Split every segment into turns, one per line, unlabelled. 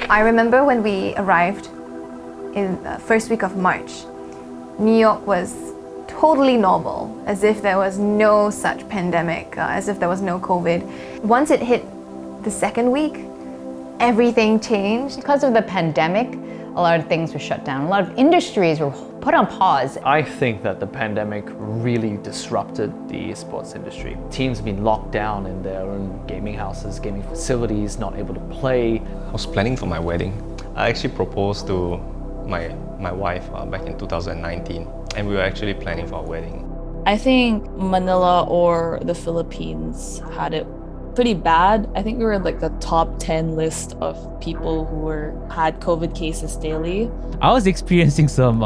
I remember when we arrived in the first week of March, New York was totally normal, as if there was no such pandemic, as if there was no COVID. Once it hit the second week, everything changed.
Because of the pandemic, a lot of things were shut down. A lot of industries were put on pause.
I think that the pandemic really disrupted the esports industry. Teams have been locked down in their own gaming houses, gaming facilities, not able to play.
I was planning for my wedding. I actually proposed to my wife back in 2019, and we were actually planning for our wedding.
I think Manila or the Philippines had it pretty bad. I think we were in like the top 10 list of people who had COVID cases daily.
I was experiencing some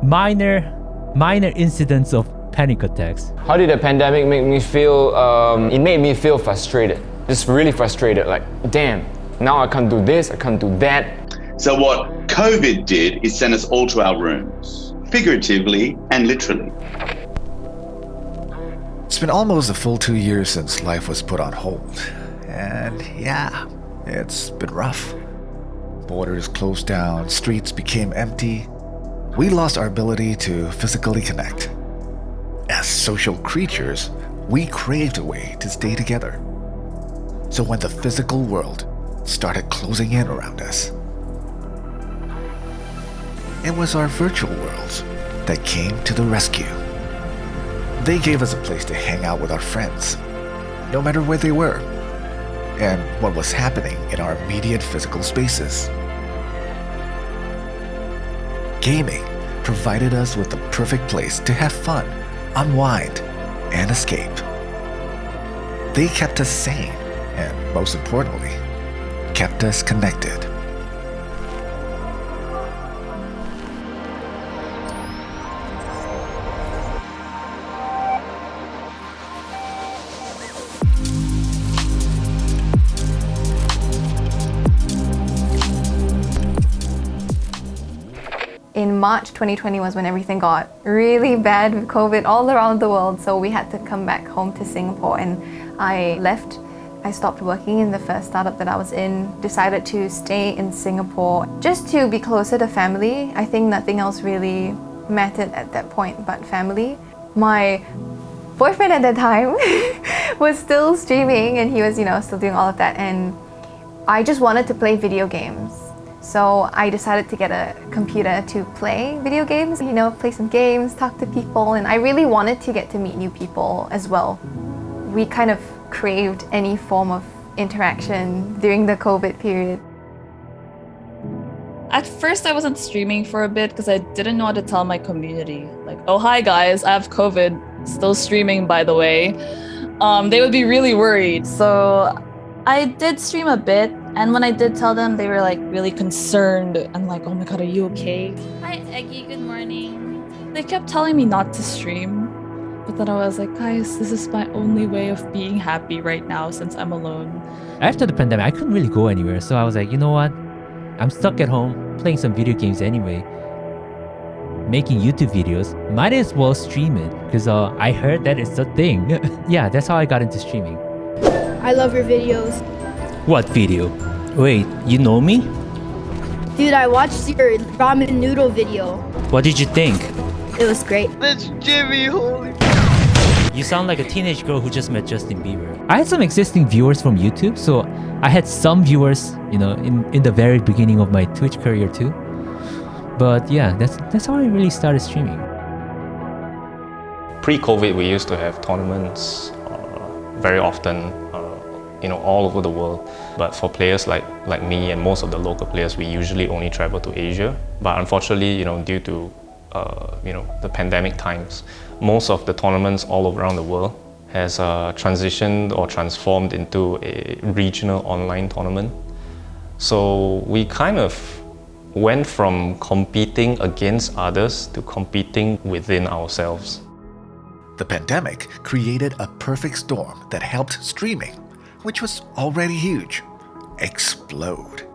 minor incidents of panic attacks.
How did the pandemic make me feel? It made me feel frustrated, just really frustrated. Like, damn, now I can't do this, I can't do that.
So what COVID did is send us all to our rooms, figuratively and literally.
It's been almost a full 2 years since life was put on hold. And yeah, it's been rough. Borders closed down, streets became empty. We lost our ability to physically connect. As social creatures, we craved a way to stay together. So when the physical world started closing in around us, it was our virtual worlds that came to the rescue. They gave us a place to hang out with our friends, no matter where they were, and what was happening in our immediate physical spaces. Gaming provided us with the perfect place to have fun, unwind, and escape. They kept us sane, and most importantly, kept us connected.
In March 2020 was when everything got really bad with COVID all around the world, so we had to come back home to Singapore, and I left. I stopped working in the first startup that I was in, decided to stay in Singapore just to be closer to family. I think nothing else really mattered at that point but family. My boyfriend at that time was still streaming, and he was, still doing all of that, and I just wanted to play video games. So I decided to get a computer to play video games, play some games, talk to people, and I really wanted to get to meet new people as well. We kind of craved any form of interaction during the COVID period.
At first, I wasn't streaming for a bit because I didn't know how to tell my community. Like, oh, hi guys, I have COVID, still streaming by the way. They would be really worried. So I did stream a bit, and when I did tell them, they were like really concerned and like, oh my god, are you okay?
Hi Eggy, good morning.
They kept telling me not to stream, but then I was like, guys, this is my only way of being happy right now since I'm alone.
After the pandemic, I couldn't really go anywhere, so I was like, you know what? I'm stuck at home playing some video games anyway, making YouTube videos. Might as well stream it because I heard that it's a thing. Yeah, that's how I got into streaming.
I love your videos.
What video? Wait, you know me?
Dude, I watched your ramen noodle video.
What did you think?
It was great.
That's Jimmy, holy.
You sound like a teenage girl who just met Justin Bieber. I had some existing viewers from YouTube, so I had some viewers, in the very beginning of my Twitch career too. But yeah, that's how I really started streaming.
Pre-COVID, we used to have tournaments very often, all over the world. But for players like me and most of the local players, we usually only travel to Asia. But unfortunately, due to the pandemic times, most of the tournaments all around the world has transitioned or transformed into a regional online tournament. So we kind of went from competing against others to competing within ourselves.
The pandemic created a perfect storm that helped streaming, which was already huge, explode.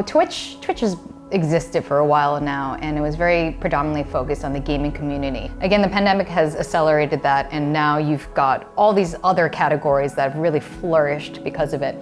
Twitch has existed for a while now, and it was very predominantly focused on the gaming community. Again, the pandemic has accelerated that, and now you've got all these other categories that have really flourished because of it.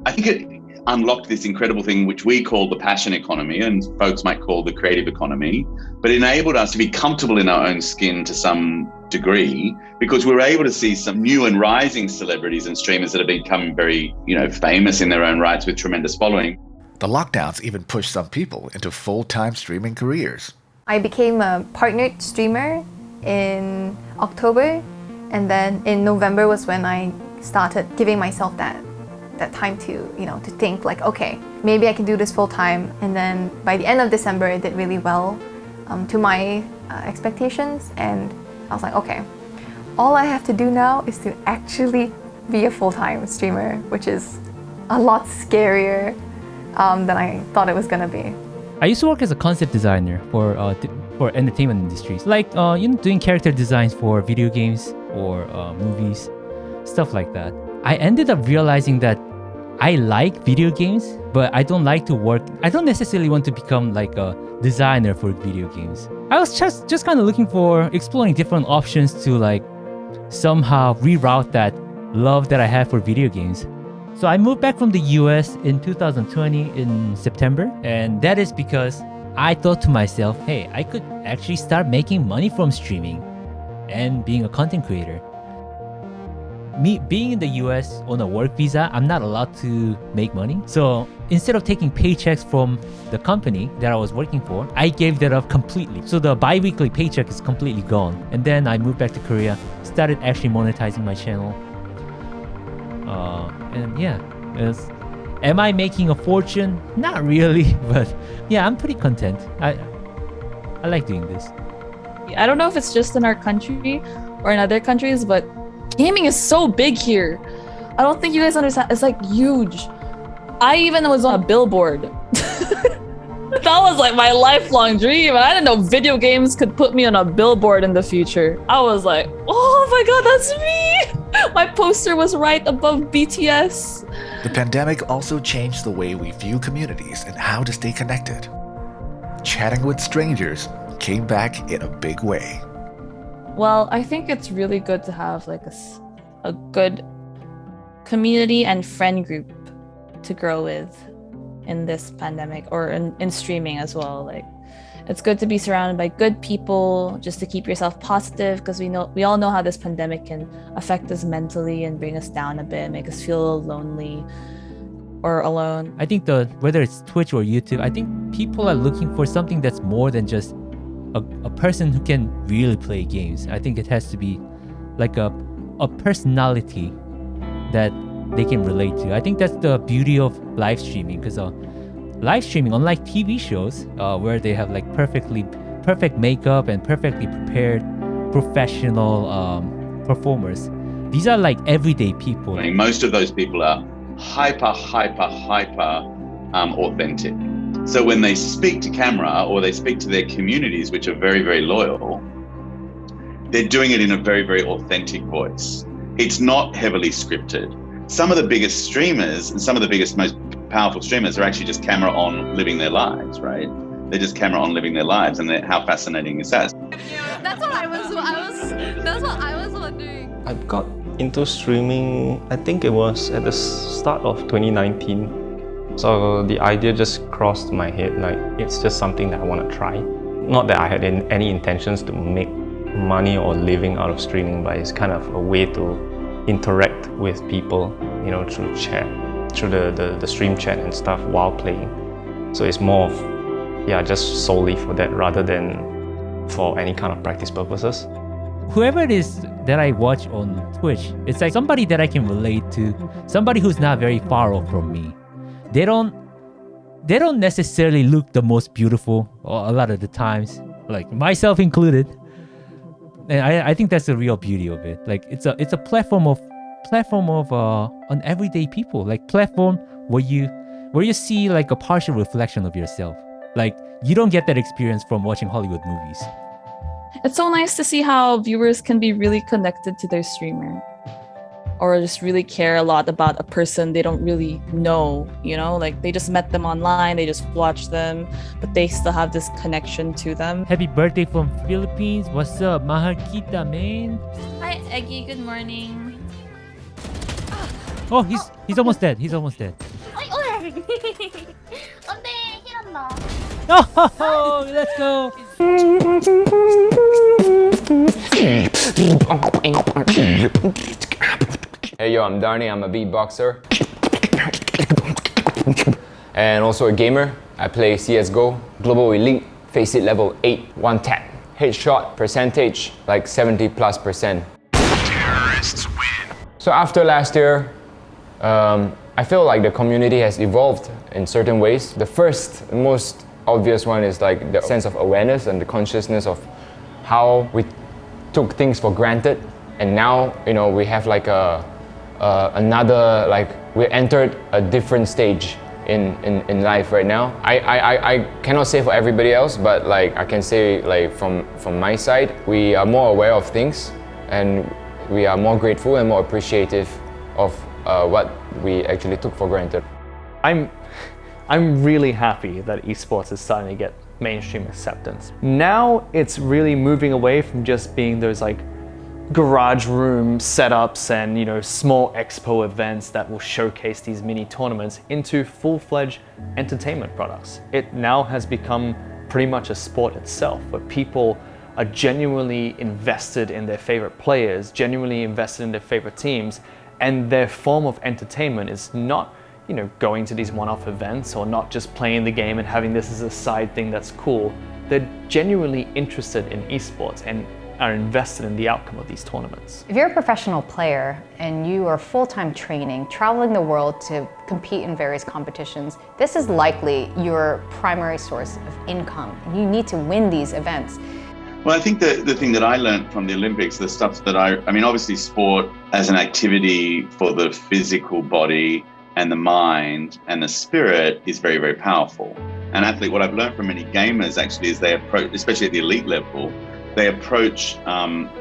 I think unlocked this incredible thing which we call the passion economy, and folks might call the creative economy, but enabled us to be comfortable in our own skin to some degree, because we were able to see some new and rising celebrities and streamers that have become very, famous in their own rights with tremendous following.
The lockdowns even pushed some people into full-time streaming careers.
I became a partnered streamer in October, and then in November was when I started giving myself that time to to think like, okay, maybe I can do this full time. And then by the end of December, it did really well to my expectations, and I was like, okay, all I have to do now is to actually be a full-time streamer, which is a lot scarier than I thought it was gonna be.
I used to work as a concept designer for entertainment industries, like doing character designs for video games or movies, stuff like that. I ended up realizing that I like video games, but I don't like to work. I don't necessarily want to become like a designer for video games. I was just kind of looking for exploring different options to like somehow reroute that love that I have for video games. So I moved back from the US in 2020 in September, and that is because I thought to myself, hey, I could actually start making money from streaming and being a content creator. Me being in the US on a work visa, I'm not allowed to make money. So instead of taking paychecks from the company that I was working for, I gave that up completely. So the bi-weekly paycheck is completely gone. And then I moved back to Korea, started actually monetizing my channel. And yeah, am I making a fortune? Not really, but yeah, I'm pretty content. I like doing this.
I don't know if it's just in our country or in other countries, but gaming is so big here. I don't think you guys understand. It's like huge. I even was on a billboard. That was like my lifelong dream. I didn't know video games could put me on a billboard in the future. I was like, oh my god, that's me! My poster was right above BTS.
The pandemic also changed the way we view communities and how to stay connected. Chatting with strangers came back in a big way.
Well, I think it's really good to have like a good community and friend group to grow with in this pandemic, or in streaming as well. Like, it's good to be surrounded by good people just to keep yourself positive, because we all know how this pandemic can affect us mentally and bring us down a bit, make us feel lonely or alone.
I think whether it's Twitch or YouTube, I think people are looking for something that's more than just a person who can really play games. I think it has to be like a personality that they can relate to. I think that's the beauty of live streaming, because live streaming, unlike TV shows where they have like perfect makeup and perfectly prepared professional performers, these are like everyday people.
I mean, most of those people are hyper authentic. So when they speak to camera or they speak to their communities, which are very, very loyal, they're doing it in a very, very authentic voice. It's not heavily scripted. Some of the biggest streamers and some of the biggest, most powerful streamers are actually just camera on living their lives, right? They're just camera on living their lives, and how fascinating is that?
That's what I was wondering.
I got into streaming, I think it was at the start of 2019. So the idea just crossed my head, like it's just something that I want to try. Not that I had any intentions to make money or living out of streaming, but it's kind of a way to interact with people, through chat, through the stream chat and stuff while playing. So it's more of, just solely for that rather than for any kind of practice purposes.
Whoever it is that I watch on Twitch, it's like somebody that I can relate to, somebody who's not very far off from me. They don't necessarily look the most beautiful a lot of the times, like myself included. And I think that's the real beauty of it. Like it's a platform of on everyday people, like platform where you see like a partial reflection of yourself. Like you don't get that experience from watching Hollywood movies.
It's so nice to see how viewers can be really connected to their streamer, or just really care a lot about a person they don't really know, like they just met them online, they just watch them, but they still have this connection to them.
Happy birthday from Philippines. What's up? Mahal kita, man.
Hi, Eggy. Good morning.
Oh, he's almost dead. He's almost dead.
Oh, 안돼 힐한다.
Oh, let's go.
Hey yo, I'm Darnie, I'm a beatboxer. And also a gamer. I play CSGO, Global Elite, Face It level 8, one tap. Headshot percentage, like 70+%. Terrorists win. So after last year, I feel like the community has evolved in certain ways. The first, most obvious one is like the sense of awareness and the consciousness of how we took things for granted. And now, you know, we have like another, like we entered a different stage in life right now. I cannot say for everybody else, but like I can say like from my side, we are more aware of things and we are more grateful and more appreciative of what we actually took for granted.
I'm really happy that esports is starting to get mainstream acceptance. Now it's really moving away from just being those like garage room setups and, you know, small expo events that will showcase these mini tournaments into full-fledged entertainment products. It now has become pretty much a sport itself, where people are genuinely invested in their favorite players, genuinely invested in their favorite teams, and their form of entertainment is not, you know, going to these one-off events or not just playing the game and having this as a side thing that's cool. They're genuinely interested in esports and are invested in the outcome of these tournaments.
If you're a professional player and you are full-time training, traveling the world to compete in various competitions, this is likely your primary source of income. You need to win these events.
Well, I think the thing that I learned from the Olympics, the stuff that I mean, obviously sport as an activity for the physical body and the mind and the spirit is very, very powerful. An athlete, what I've learned from many gamers actually is they approach, especially at the elite level, they approach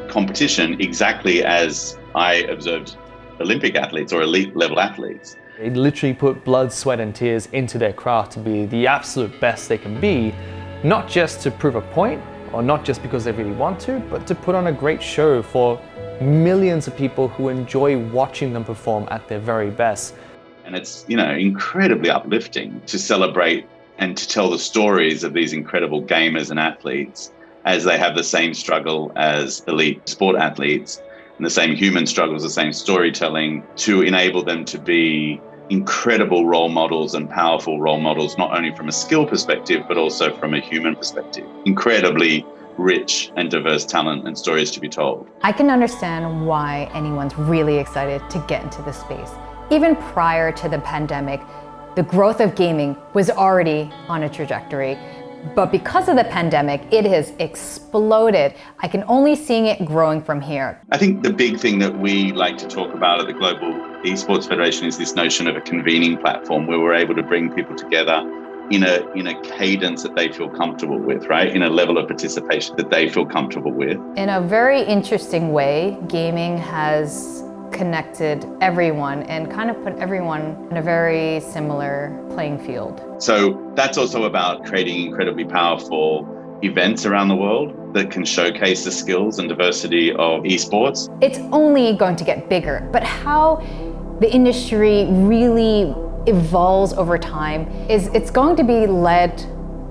competition exactly as I observed Olympic athletes or elite level athletes.
They literally put blood, sweat and tears into their craft to be the absolute best they can be, not just to prove a point or not just because they really want to, but to put on a great show for millions of people who enjoy watching them perform at their very best.
And it's, you know, incredibly uplifting to celebrate and to tell the stories of these incredible gamers and athletes as they have the same struggle as elite sport athletes and the same human struggles, the same storytelling, to enable them to be incredible role models and powerful role models, not only from a skill perspective, but also from a human perspective. Incredibly rich and diverse talent and stories to be told.
I can understand why anyone's really excited to get into this space. Even prior to the pandemic, the growth of gaming was already on a trajectory. But because of the pandemic, it has exploded. I can only see it growing from here.
I think the big thing that we like to talk about at the Global Esports Federation is this notion of a convening platform where we're able to bring people together in a cadence that they feel comfortable with, right? In a level of participation that they feel comfortable with.
In a very interesting way, gaming has connected everyone and kind of put everyone in a very similar playing field.
So that's also about creating incredibly powerful events around the world that can showcase the skills and diversity of esports.
It's only going to get bigger, but how the industry really evolves over time is it's going to be led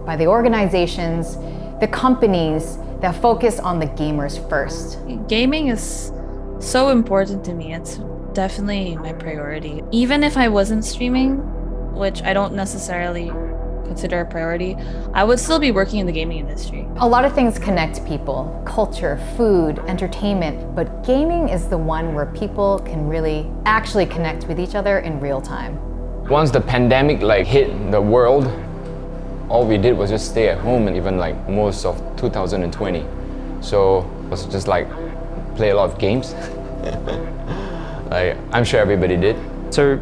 by the organizations, the companies that focus on the gamers first.
Gaming is so important to me. It's definitely my priority. Even if I wasn't streaming, which I don't necessarily consider a priority, I would still be working in the gaming industry.
A lot of things connect people, culture, food, entertainment, but gaming is the one where people can really actually connect with each other in real time.
Once the pandemic hit the world, all we did was just stay at home, and even most of 2020. So it was just play a lot of games. I'm sure everybody did.
So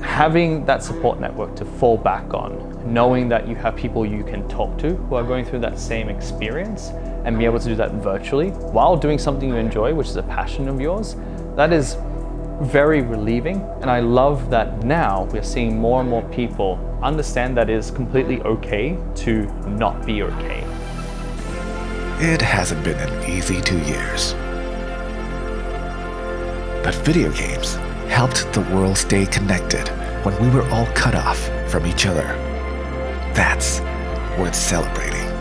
having that support network to fall back on, knowing that you have people you can talk to who are going through that same experience and be able to do that virtually while doing something you enjoy, which is a passion of yours, that is very relieving. And I love that now we're seeing more and more people understand that it is completely okay to not be okay.
It hasn't been an easy 2 years. But video games helped the world stay connected when we were all cut off from each other. That's worth celebrating.